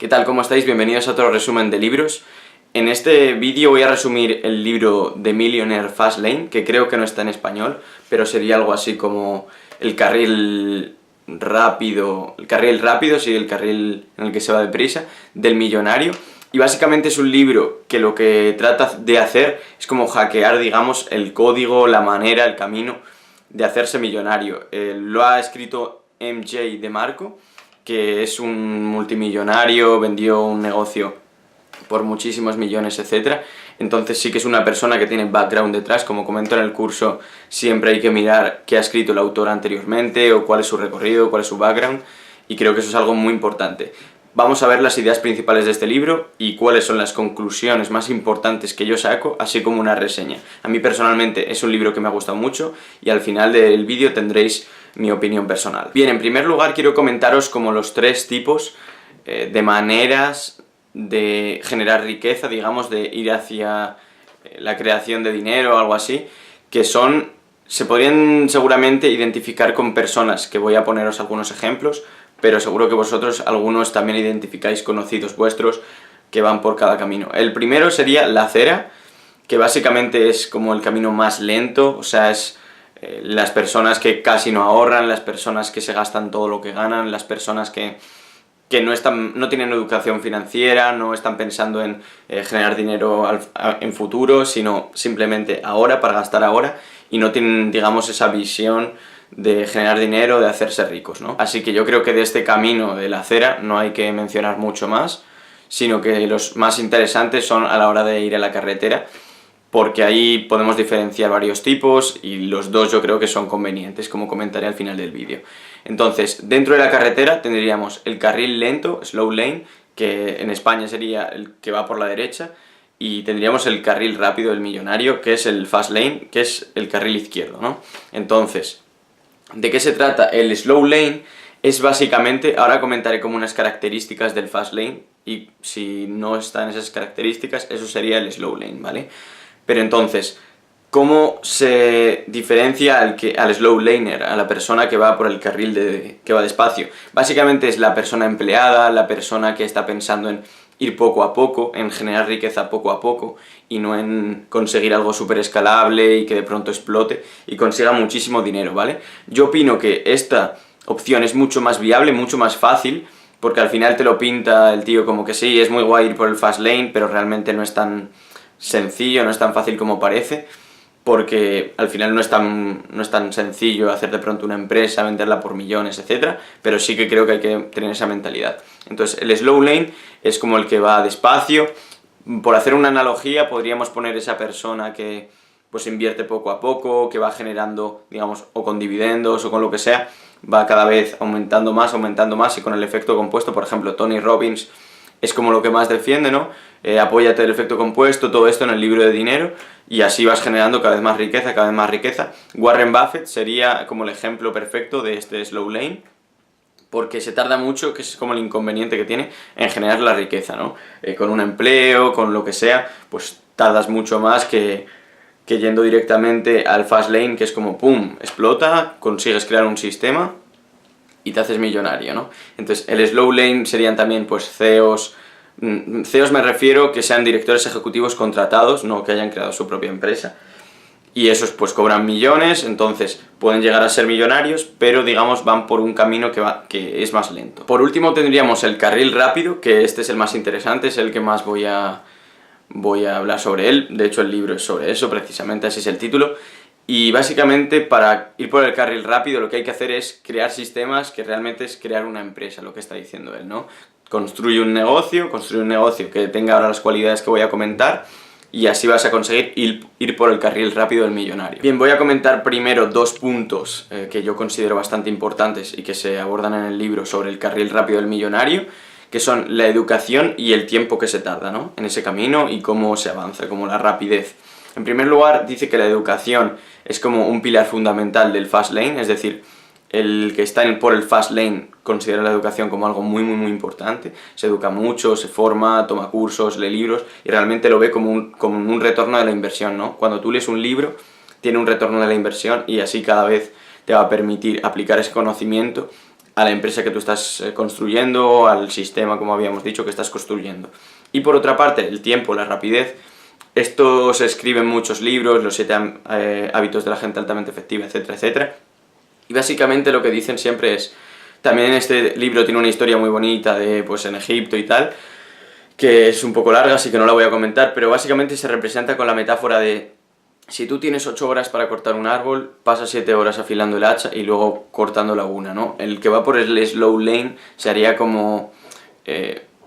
¿Qué tal? ¿Cómo estáis? Bienvenidos a otro resumen de libros. En este vídeo voy a resumir el libro The Millionaire Fast Lane, que creo que no está en español, pero sería algo así como el carril rápido, sí, el carril en el que se va deprisa, del millonario. Y básicamente es un libro que lo que trata de hacer es como hackear, digamos, el código, la manera, el camino de hacerse millonario. Lo ha escrito MJ DeMarco, que es un multimillonario, vendió un negocio por muchísimos millones, etc. Entonces sí que es una persona que tiene background detrás. Como comento en el curso, siempre hay que mirar qué ha escrito el autor anteriormente, o cuál es su recorrido, cuál es su background, y creo que eso es algo muy importante. Vamos a ver las ideas principales de este libro y cuáles son las conclusiones más importantes que yo saco, así como una reseña. A mí personalmente es un libro que me ha gustado mucho y al final del vídeo tendréis mi opinión personal. Bien, en primer lugar quiero comentaros como los tres tipos de maneras de generar riqueza, digamos, de ir hacia la creación de dinero o algo así, que se podrían seguramente identificar con personas, que voy a poneros algunos ejemplos, pero seguro que vosotros algunos también identificáis conocidos vuestros que van por cada camino. El primero sería la acera, que básicamente es como el camino más lento, o sea, es las personas que casi no ahorran, las personas que se gastan todo lo que ganan, las personas que no tienen educación financiera, no están pensando en generar dinero en futuro, sino simplemente ahora, para gastar ahora, y no tienen, digamos, esa visión de generar dinero, de hacerse ricos, ¿no? Así que yo creo que de este camino de la acera no hay que mencionar mucho más, sino que los más interesantes son a la hora de ir a la carretera, porque ahí podemos diferenciar varios tipos y los dos yo creo que son convenientes, como comentaré al final del vídeo. Entonces, dentro de la carretera tendríamos el carril lento, slow lane, que en España sería el que va por la derecha, y tendríamos el carril rápido, el millonario, que es el fast lane, que es el carril izquierdo, ¿no? Entonces, ¿de qué se trata? El slow lane es básicamente, ahora comentaré como unas características del fast lane, y si no están esas características, eso sería el slow lane, ¿vale? Pero entonces, ¿cómo se diferencia al slow laner, a la persona que va por el carril que va despacio? Básicamente es la persona empleada, la persona que está pensando en ir poco a poco, en generar riqueza poco a poco, y no en conseguir algo súper escalable y que de pronto explote y consiga muchísimo dinero, ¿vale? Yo opino que esta opción es mucho más viable, mucho más fácil, porque al final te lo pinta el tío como que sí, es muy guay ir por el fast lane, pero realmente no es tan sencillo, no es tan fácil como parece, porque al final no es tan sencillo hacer de pronto una empresa, venderla por millones, etc. Pero sí que creo que hay que tener esa mentalidad. Entonces el slow lane es como el que va despacio. Por hacer una analogía, podríamos poner esa persona que pues invierte poco a poco, que va generando, digamos, o con dividendos o con lo que sea, va cada vez aumentando más, y con el efecto compuesto. Por ejemplo, Tony Robbins es como lo que más defiende, ¿no? Apóyate del efecto compuesto, todo esto en el libro de dinero, y así vas generando cada vez más riqueza, cada vez más riqueza. Warren Buffett sería como el ejemplo perfecto de este slow lane, porque se tarda mucho, que es como el inconveniente que tiene en generar la riqueza, ¿no? Con un empleo, con lo que sea, pues tardas mucho más que yendo directamente al fast lane, que es como pum, explota, consigues crear un sistema y te haces millonario, ¿no? Entonces el slow lane serían también pues CEOs. CEOs me refiero que sean directores ejecutivos contratados, no que hayan creado su propia empresa, y esos pues cobran millones, entonces pueden llegar a ser millonarios, pero digamos van por un camino que es más lento. Por último tendríamos el carril rápido, que este es el más interesante, es el que más voy a hablar sobre él. De hecho el libro es sobre eso, precisamente así es el título. Y básicamente para ir por el carril rápido lo que hay que hacer es crear sistemas, que realmente es crear una empresa, lo que está diciendo él, ¿no? Construye un negocio que tenga ahora las cualidades que voy a comentar, y así vas a conseguir ir por el carril rápido del millonario. Bien, voy a comentar primero dos puntos que yo considero bastante importantes y que se abordan en el libro sobre el carril rápido del millonario, que son la educación y el tiempo que se tarda, ¿no?, en ese camino, y cómo se avanza, como la rapidez. En primer lugar, dice que la educación es como un pilar fundamental del fast lane, es decir, el que está por el fast lane considera la educación como algo muy importante, se educa mucho, se forma, toma cursos, lee libros, y realmente lo ve como un retorno de la inversión, ¿no? Cuando tú lees un libro, tiene un retorno de la inversión, y así cada vez te va a permitir aplicar ese conocimiento a la empresa que tú estás construyendo, al sistema, como habíamos dicho, que estás construyendo. Y por otra parte, el tiempo, la rapidez. Esto se escribe en muchos libros, los 7 hábitos de la gente altamente efectiva, etcétera, etcétera. Y básicamente lo que dicen siempre es, también este libro tiene una historia muy bonita de, pues, en Egipto y tal, que es un poco larga, así que no la voy a comentar, pero básicamente se representa con la metáfora de, si tú tienes 8 horas para cortar un árbol, pasas 7 horas afilando el hacha y luego cortando la una, ¿no? El que va por el slow lane se haría como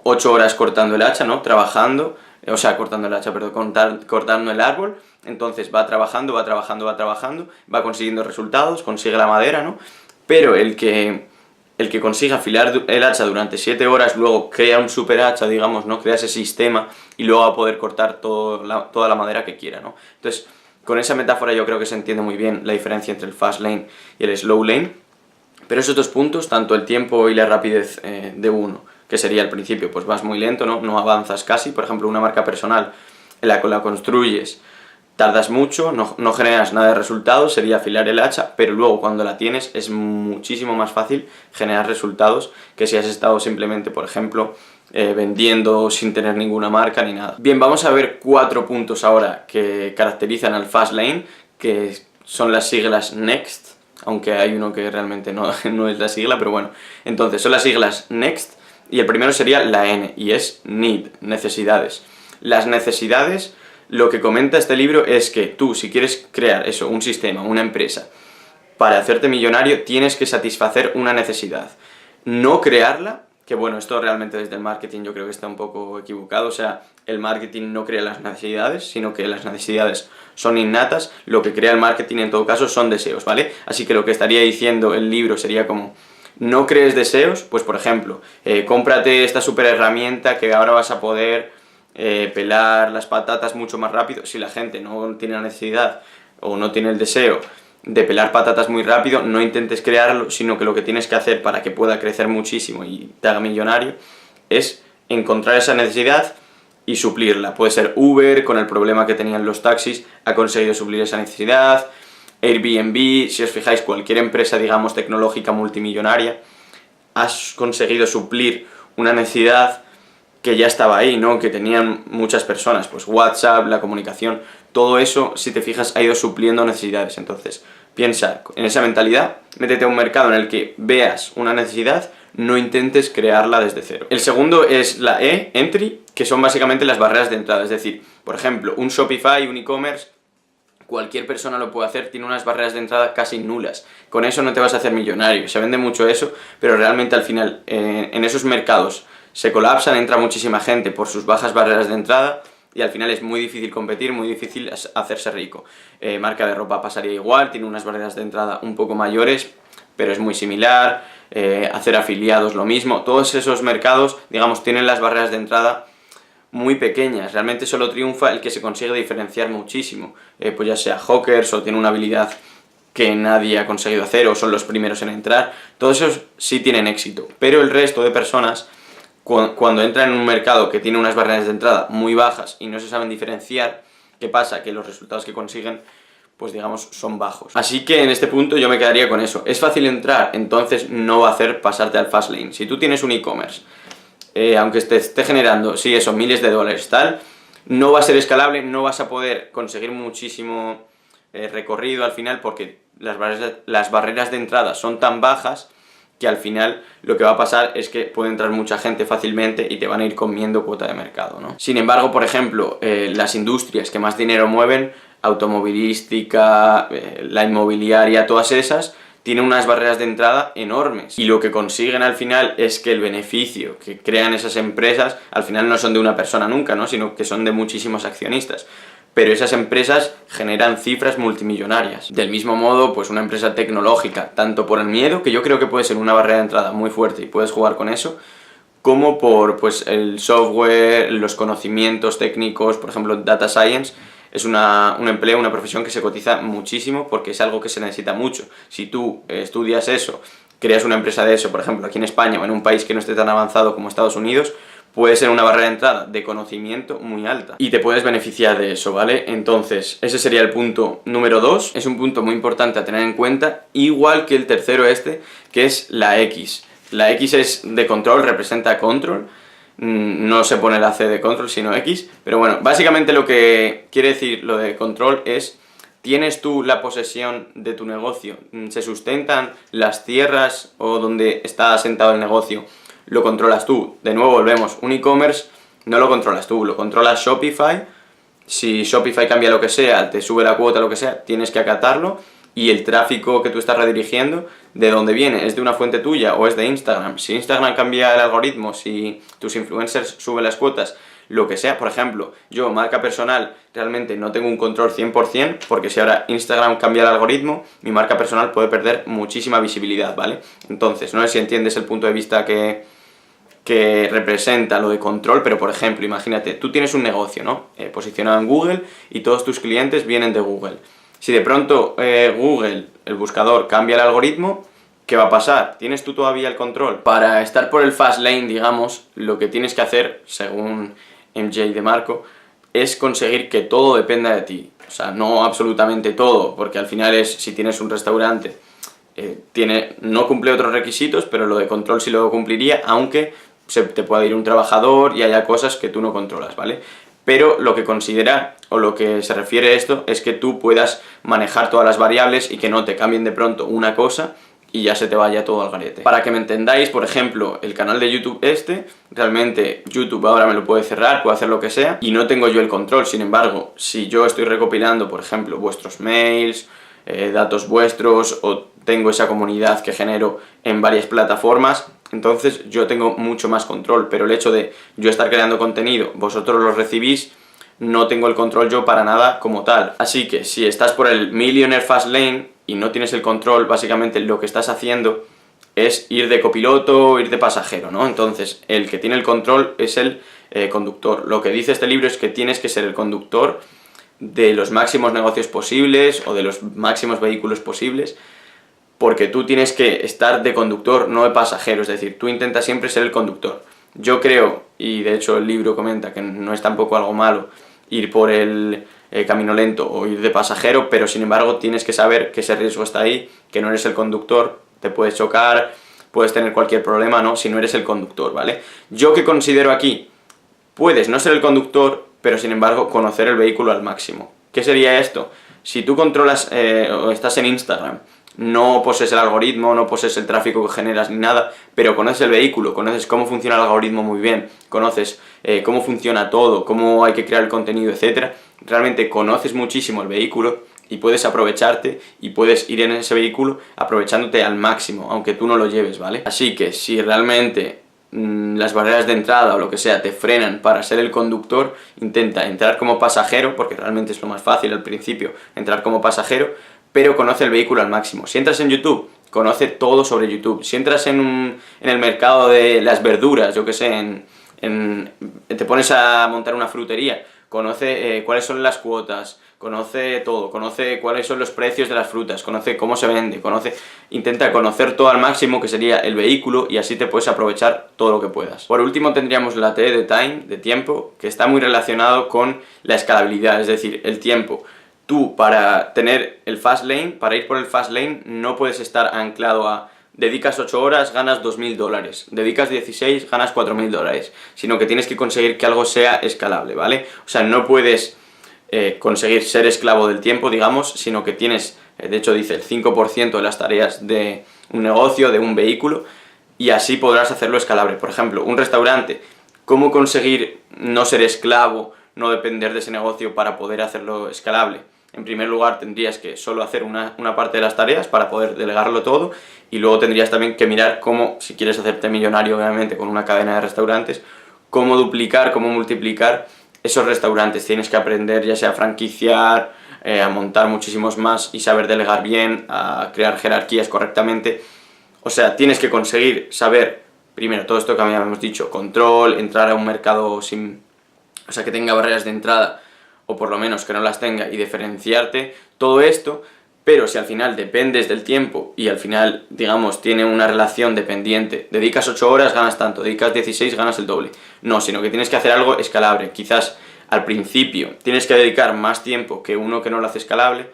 8 horas cortando el hacha, ¿no? Trabajando, o sea, cortando el hacha, perdón, cortando el árbol, entonces va trabajando, va consiguiendo resultados, consigue la madera, ¿no? Pero el que consiga afilar el hacha durante 7 horas, luego crea un super hacha, digamos, ¿no? Crea ese sistema y luego va a poder cortar toda la madera que quiera, ¿no? Entonces, con esa metáfora yo creo que se entiende muy bien la diferencia entre el fast lane y el slow lane, pero esos dos puntos, tanto el tiempo y la rapidez de uno, que sería al principio, pues vas muy lento, ¿no? No avanzas casi, por ejemplo, una marca personal en la que la construyes, tardas mucho, no generas nada de resultados, sería afilar el hacha, pero luego cuando la tienes es muchísimo más fácil generar resultados que si has estado simplemente, por ejemplo, vendiendo sin tener ninguna marca ni nada. Bien, vamos a ver 4 puntos ahora que caracterizan al fast lane, que son las siglas NEXT, aunque hay uno que realmente no es la sigla, pero bueno. Entonces, son las siglas NEXT, y el primero sería la N, y es Need, necesidades. Las necesidades, lo que comenta este libro es que tú, si quieres crear eso, un sistema, una empresa, para hacerte millonario, tienes que satisfacer una necesidad. No crearla, que bueno, esto realmente desde el marketing yo creo que está un poco equivocado, o sea, el marketing no crea las necesidades, sino que las necesidades son innatas, lo que crea el marketing en todo caso son deseos, ¿vale? Así que lo que estaría diciendo el libro sería como, no crees deseos, pues por ejemplo, cómprate esta super herramienta que ahora vas a poder pelar las patatas mucho más rápido. Si la gente no tiene la necesidad o no tiene el deseo de pelar patatas muy rápido, no intentes crearlo, sino que lo que tienes que hacer para que pueda crecer muchísimo y te haga millonario es encontrar esa necesidad y suplirla. Puede ser Uber, con el problema que tenían los taxis, ha conseguido suplir esa necesidad. Airbnb, si os fijáis, cualquier empresa, digamos, tecnológica multimillonaria, has conseguido suplir una necesidad que ya estaba ahí, ¿no? Que tenían muchas personas, pues WhatsApp, la comunicación, todo eso, si te fijas, ha ido supliendo necesidades. Entonces, piensa en esa mentalidad, métete a un mercado en el que veas una necesidad, no intentes crearla desde cero. El segundo es la E, Entry, que son básicamente las barreras de entrada, es decir, por ejemplo, un Shopify, un e-commerce, cualquier persona lo puede hacer, tiene unas barreras de entrada casi nulas. Con eso no te vas a hacer millonario, se vende mucho eso, pero realmente al final en esos mercados se colapsan, entra muchísima gente por sus bajas barreras de entrada y al final es muy difícil competir, muy difícil hacerse rico. Marca de ropa pasaría igual, tiene unas barreras de entrada un poco mayores, pero es muy similar. Hacer afiliados lo mismo, todos esos mercados, digamos, tienen las barreras de entrada muy pequeñas, realmente solo triunfa el que se consigue diferenciar muchísimo, pues ya sea hackers o tiene una habilidad que nadie ha conseguido hacer o son los primeros en entrar, todos esos sí tienen éxito, pero el resto de personas cuando entran en un mercado que tiene unas barreras de entrada muy bajas y no se saben diferenciar, ¿qué pasa? Que los resultados que consiguen, pues digamos, son bajos. Así que en este punto yo me quedaría con eso. Es fácil entrar, entonces no va a hacer pasarte al fast lane. Si tú tienes un e-commerce, aunque te esté generando, sí, eso, miles de dólares, tal, no va a ser escalable, no vas a poder conseguir muchísimo recorrido al final porque las barreras de entrada son tan bajas que al final lo que va a pasar es que puede entrar mucha gente fácilmente y te van a ir comiendo cuota de mercado, ¿no? Sin embargo, por ejemplo, las industrias que más dinero mueven, automovilística, la inmobiliaria, todas esas, tienen unas barreras de entrada enormes y lo que consiguen al final es que el beneficio que crean esas empresas al final no son de una persona nunca, ¿no? Sino que son de muchísimos accionistas. Pero esas empresas generan cifras multimillonarias. Del mismo modo, pues una empresa tecnológica, tanto por el miedo, que yo creo que puede ser una barrera de entrada muy fuerte y puedes jugar con eso, como por pues, el software, los conocimientos técnicos, por ejemplo, data science, es un empleo, una profesión que se cotiza muchísimo porque es algo que se necesita mucho. Si tú estudias eso, creas una empresa de eso, por ejemplo, aquí en España o en un país que no esté tan avanzado como Estados Unidos, puede ser una barrera de entrada de conocimiento muy alta y te puedes beneficiar de eso, ¿vale? Entonces, ese sería el punto número 2, es un punto muy importante a tener en cuenta, igual que el tercero que es la X. La X es de control, representa control, no se pone la C de control, sino X, pero bueno, básicamente lo que quiere decir lo de control es: ¿tienes tú la posesión de tu negocio? ¿Se sustentan las tierras o donde está asentado el negocio? ¿Lo controlas tú? De nuevo volvemos, un e-commerce no lo controlas tú, lo controla Shopify. Si Shopify cambia lo que sea, te sube la cuota, lo que sea, tienes que acatarlo. Y el tráfico que tú estás redirigiendo, ¿de dónde viene? ¿Es de una fuente tuya o es de Instagram? Si Instagram cambia el algoritmo, si tus influencers suben las cuotas, lo que sea, por ejemplo, yo, marca personal, realmente no tengo un control 100%, porque si ahora Instagram cambia el algoritmo, mi marca personal puede perder muchísima visibilidad, ¿vale? Entonces, no sé si entiendes el punto de vista que representa lo de control, pero por ejemplo, imagínate, tú tienes un negocio, ¿no? Posicionado en Google y todos tus clientes vienen de Google. Si de pronto Google, el buscador, cambia el algoritmo, ¿qué va a pasar? ¿Tienes tú todavía el control? Para estar por el fast lane, digamos, lo que tienes que hacer, según MJ de Marco, es conseguir que todo dependa de ti. O sea, no absolutamente todo, porque al final es, si tienes un restaurante, no cumple otros requisitos, pero lo de control sí lo cumpliría, aunque te pueda ir un trabajador y haya cosas que tú no controlas, ¿vale? Pero lo que considera, o lo que se refiere a esto, es que tú puedas manejar todas las variables y que no te cambien de pronto una cosa y ya se te vaya todo al garete. Para que me entendáis, por ejemplo, el canal de YouTube realmente YouTube ahora me lo puede cerrar, puede hacer lo que sea, y no tengo yo el control. Sin embargo, si yo estoy recopilando, por ejemplo, vuestros mails, datos vuestros, o tengo esa comunidad que genero en varias plataformas, entonces yo tengo mucho más control. Pero el hecho de yo estar creando contenido, vosotros lo recibís, no tengo el control yo para nada como tal. Así que si estás por el Millionaire Fast Lane y no tienes el control, básicamente lo que estás haciendo es ir de copiloto o ir de pasajero, ¿no? Entonces el que tiene el control es el conductor. Lo que dice este libro es que tienes que ser el conductor de los máximos negocios posibles o de los máximos vehículos posibles, porque tú tienes que estar de conductor, no de pasajero. Es decir, tú intentas siempre ser el conductor. Yo creo, y de hecho el libro comenta que no es tampoco algo malo ir por el camino lento o ir de pasajero, pero sin embargo tienes que saber que ese riesgo está ahí, que no eres el conductor, te puedes chocar, puedes tener cualquier problema, ¿no? Si no eres el conductor, ¿vale? Yo que considero aquí, puedes no ser el conductor, pero sin embargo conocer el vehículo al máximo. ¿Qué sería esto? Si tú controlas o estás en Instagram, no posees el algoritmo, no posees el tráfico que generas ni nada, pero conoces el vehículo, conoces cómo funciona el algoritmo muy bien, conoces cómo funciona todo, cómo hay que crear el contenido, etcétera. Realmente conoces muchísimo el vehículo y puedes aprovecharte y puedes ir en ese vehículo aprovechándote al máximo, aunque tú no lo lleves, ¿vale? Así que si realmente las barreras de entrada o lo que sea te frenan para ser el conductor, intenta entrar como pasajero, porque realmente es lo más fácil al principio, entrar como pasajero, pero conoce el vehículo al máximo. Si entras en YouTube, conoce todo sobre YouTube. Si entras en el mercado de las verduras, yo que sé, te pones a montar una frutería, conoce cuáles son las cuotas, conoce todo, conoce cuáles son los precios de las frutas, conoce cómo se vende, intenta conocer todo al máximo, que sería el vehículo, y así te puedes aprovechar todo lo que puedas. Por último tendríamos la T de time, de tiempo, que está muy relacionado con la escalabilidad, es decir, el tiempo. Tú, para tener el fast lane, para ir por el fast lane, no puedes estar anclado a dedicas 8 horas, ganas $2000, dedicas 16, ganas $4000, sino que tienes que conseguir que algo sea escalable, ¿vale? O sea, no puedes conseguir ser esclavo del tiempo, digamos, sino que tienes, de hecho dice, el 5% de las tareas de un negocio, de un vehículo, y así podrás hacerlo escalable. Por ejemplo, un restaurante, ¿cómo conseguir no ser esclavo, no depender de ese negocio para poder hacerlo escalable? En primer lugar tendrías que solo hacer una parte de las tareas para poder delegarlo todo, y luego tendrías también que mirar cómo, si quieres hacerte millonario obviamente con una cadena de restaurantes, cómo duplicar, cómo multiplicar esos restaurantes. Tienes que aprender ya sea a franquiciar, a montar muchísimos más y saber delegar bien, a crear jerarquías correctamente. O sea, tienes que conseguir saber, primero, todo esto que habíamos dicho, control, entrar a un mercado que tenga barreras de entrada, o por lo menos que no las tenga, y diferenciarte, todo esto, pero si al final dependes del tiempo y al final, digamos, tiene una relación dependiente, dedicas 8 horas, ganas tanto, dedicas 16, ganas el doble. No, sino que tienes que hacer algo escalable. Quizás al principio tienes que dedicar más tiempo que uno que no lo hace escalable,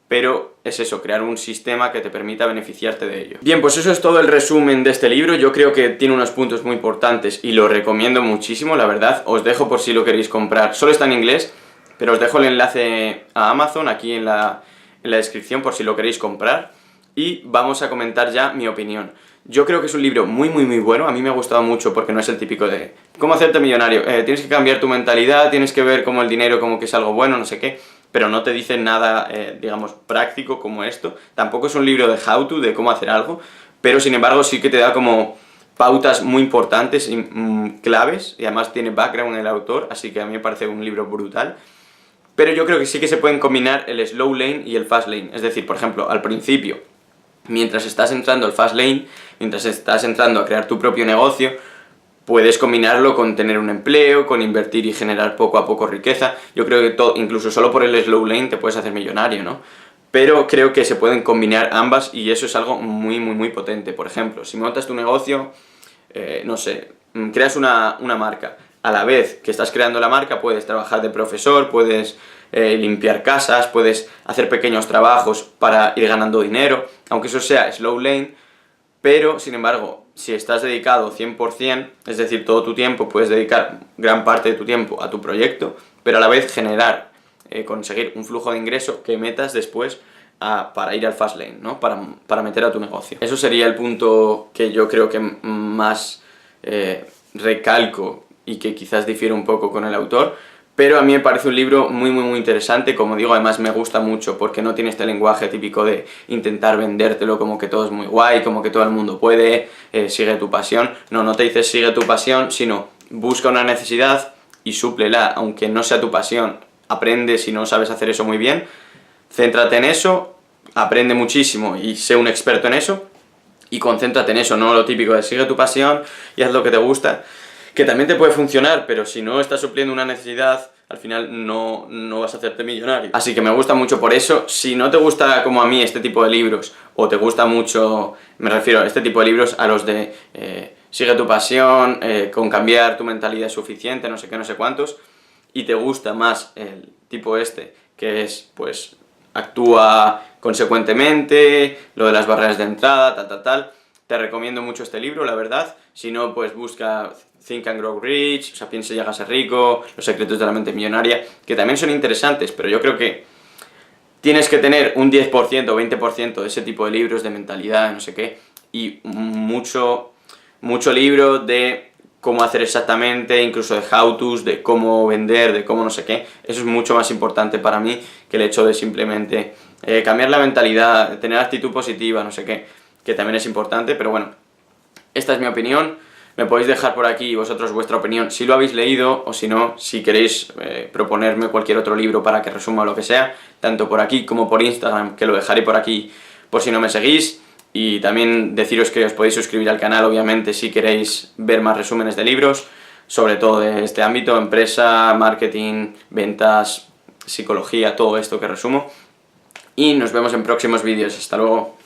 pero es eso, crear un sistema que te permita beneficiarte de ello. Bien, pues eso es todo el resumen de este libro. Yo creo que tiene unos puntos muy importantes y lo recomiendo muchísimo, la verdad. Os dejo por si lo queréis comprar. Solo está en inglés, pero os dejo el enlace a Amazon aquí en la descripción por si lo queréis comprar. Y vamos a comentar ya mi opinión. Yo creo que es un libro muy bueno, a mí me ha gustado mucho porque no es el típico de ¿cómo hacerte millonario? Tienes que cambiar tu mentalidad, tienes que ver como el dinero como que es algo bueno, no sé qué, pero no te dice nada, digamos, práctico como esto. Tampoco es un libro de how to, de cómo hacer algo, pero sin embargo sí que te da como pautas muy importantes y claves, y además tiene background en el autor, así que a mí me parece un libro brutal. Pero yo creo que sí que se pueden combinar el slow lane y el fast lane, es decir, por ejemplo, al principio, mientras estás entrando al fast lane, mientras estás entrando a crear tu propio negocio, puedes combinarlo con tener un empleo, con invertir y generar poco a poco riqueza. Yo creo que incluso solo por el slow lane te puedes hacer millonario, ¿no? Pero creo que se pueden combinar ambas y eso es algo muy potente. Por ejemplo, si montas tu negocio, no sé, creas una marca. A la vez que estás creando la marca puedes trabajar de profesor, puedes limpiar casas, puedes hacer pequeños trabajos para ir ganando dinero, aunque eso sea slow lane, pero sin embargo, si estás dedicado 100%, es decir, todo tu tiempo, puedes dedicar gran parte de tu tiempo a tu proyecto, pero a la vez generar, conseguir un flujo de ingreso que metas después para ir al fast lane, ¿no? Para meter a tu negocio. Eso sería el punto que yo creo que más recalco y que quizás difiere un poco con el autor, pero a mí me parece un libro muy interesante. Como digo, además me gusta mucho porque no tiene este lenguaje típico de intentar vendértelo como que todo es muy guay, como que todo el mundo puede, sigue tu pasión. No te dices sigue tu pasión, sino busca una necesidad y súplela, aunque no sea tu pasión. Aprende si no sabes hacer eso muy bien, céntrate en eso, aprende muchísimo y sé un experto en eso y concéntrate en eso, no lo típico de sigue tu pasión y haz lo que te gusta, que también te puede funcionar, pero si no estás supliendo una necesidad, al final no vas a hacerte millonario. Así que me gusta mucho por eso. Si no te gusta como a mí este tipo de libros, o te gusta mucho, me refiero a este tipo de libros, a los de sigue tu pasión, con cambiar tu mentalidad es suficiente, no sé qué, no sé cuántos, y te gusta más el tipo este, que es, pues, actúa consecuentemente, lo de las barreras de entrada, tal, te recomiendo mucho este libro, la verdad. Si no, pues busca Think and Grow Rich, o sea, piensa y llega a ser rico, Los secretos de la mente millonaria, que también son interesantes, pero yo creo que tienes que tener un 10% o 20% de ese tipo de libros de mentalidad, no sé qué, y mucho libro de cómo hacer exactamente, incluso de how-tos, de cómo vender, de cómo no sé qué. Eso es mucho más importante para mí que el hecho de simplemente cambiar la mentalidad, tener actitud positiva, no sé qué, que también es importante, pero bueno, esta es mi opinión. Me podéis dejar por aquí vosotros vuestra opinión si lo habéis leído, o si no, si queréis proponerme cualquier otro libro para que resuma lo que sea, tanto por aquí como por Instagram, que lo dejaré por aquí por si no me seguís. Y también deciros que os podéis suscribir al canal, obviamente, si queréis ver más resúmenes de libros, sobre todo de este ámbito, empresa, marketing, ventas, psicología, todo esto que resumo. Y nos vemos en próximos vídeos. Hasta luego.